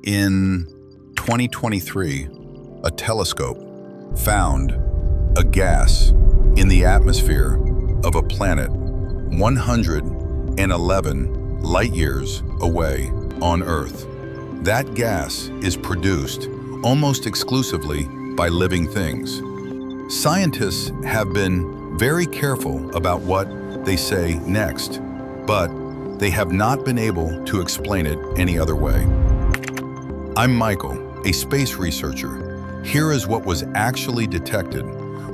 In 2023, a telescope found a gas in the atmosphere of a planet 111 light years away on Earth. That gas is produced almost exclusively by living things. Scientists have been very careful about what they say next, but they have not been able to explain it any other way. I'm Michael, a space researcher. Here is what was actually detected,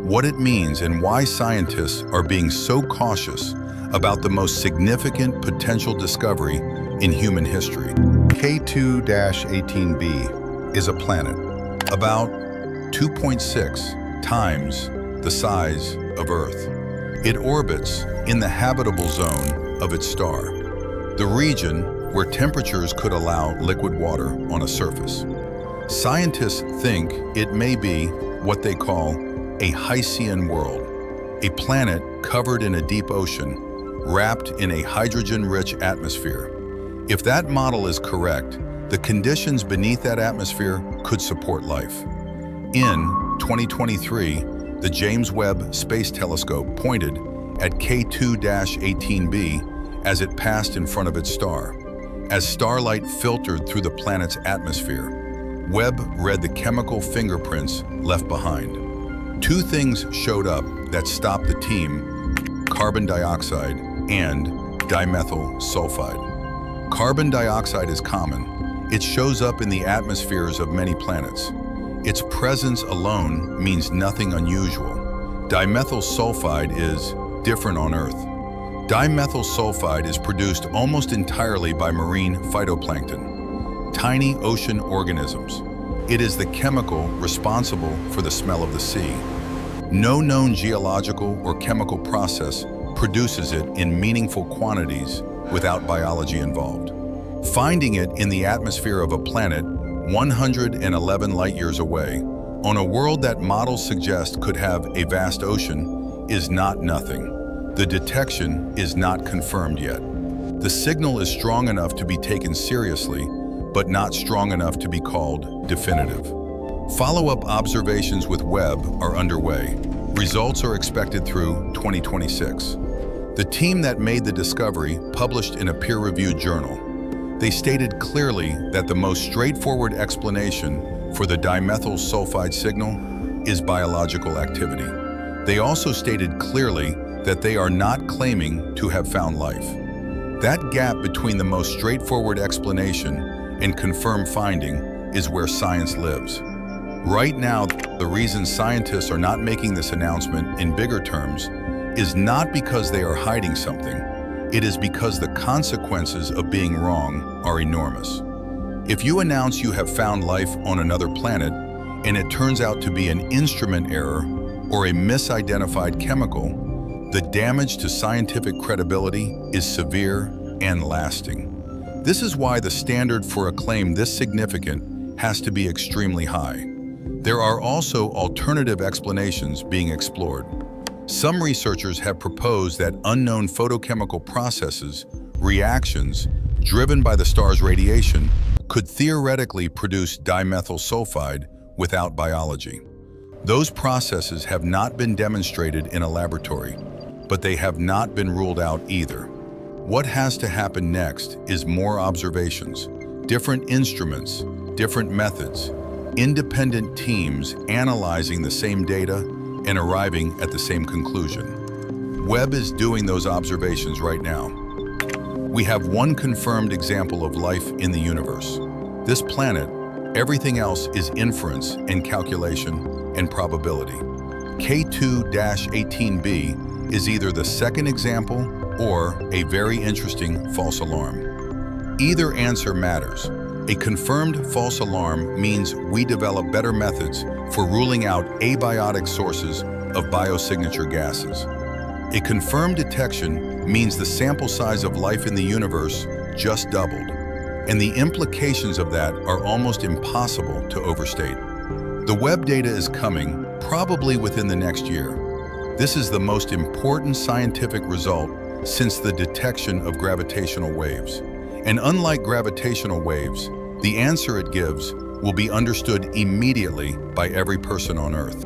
what it means, and why scientists are being so cautious about the most significant potential discovery in human history. K2-18b is a planet about 2.6 times the size of Earth. It orbits in the habitable zone of its star, the region where temperatures could allow liquid water on a surface. Scientists think it may be what they call a Hycean world, a planet covered in a deep ocean, wrapped in a hydrogen-rich atmosphere. If that model is correct, the conditions beneath that atmosphere could support life. In 2023, the James Webb Space Telescope pointed at K2-18b as it passed in front of its star. As starlight filtered through the planet's atmosphere, Webb read the chemical fingerprints left behind. Two things showed up that stopped the team: carbon dioxide and dimethyl sulfide. Carbon dioxide is common. It shows up in the atmospheres of many planets. Its presence alone means nothing unusual. Dimethyl sulfide is different on Earth. Dimethyl sulfide is produced almost entirely by marine phytoplankton, tiny ocean organisms. It is the chemical responsible for the smell of the sea. No known geological or chemical process produces it in meaningful quantities without biology involved. Finding it in the atmosphere of a planet 111 light years away, on a world that models suggest could have a vast ocean, is not nothing. The detection is not confirmed yet. The signal is strong enough to be taken seriously, but not strong enough to be called definitive. Follow-up observations with Webb are underway. Results are expected through 2026. The team that made the discovery published in a peer-reviewed journal. They stated clearly that the most straightforward explanation for the dimethyl sulfide signal is biological activity. They also stated clearly that they are not claiming to have found life. That gap between the most straightforward explanation and confirmed finding is where science lives. Right now, the reason scientists are not making this announcement in bigger terms is not because they are hiding something. It is because the consequences of being wrong are enormous. If you announce you have found life on another planet and it turns out to be an instrument error or a misidentified chemical, the damage to scientific credibility is severe and lasting. This is why the standard for a claim this significant has to be extremely high. There are also alternative explanations being explored. Some researchers have proposed that unknown photochemical processes, reactions, driven by the star's radiation, could theoretically produce dimethyl sulfide without biology. Those processes have not been demonstrated in a laboratory, but they have not been ruled out either. What has to happen next is more observations, different instruments, different methods, independent teams analyzing the same data and arriving at the same conclusion. Webb is doing those observations right now. We have one confirmed example of life in the universe. This planet, everything else is inference and calculation and probability. K2-18b is either the second example or a very interesting false alarm. Either answer matters. A confirmed false alarm means we develop better methods for ruling out abiotic sources of biosignature gases. A confirmed detection means the sample size of life in the universe just doubled, and the implications of that are almost impossible to overstate. The Webb data is coming, probably within the next year. This is the most important scientific result since the detection of gravitational waves. And unlike gravitational waves, The answer it gives will be understood immediately by every person on Earth.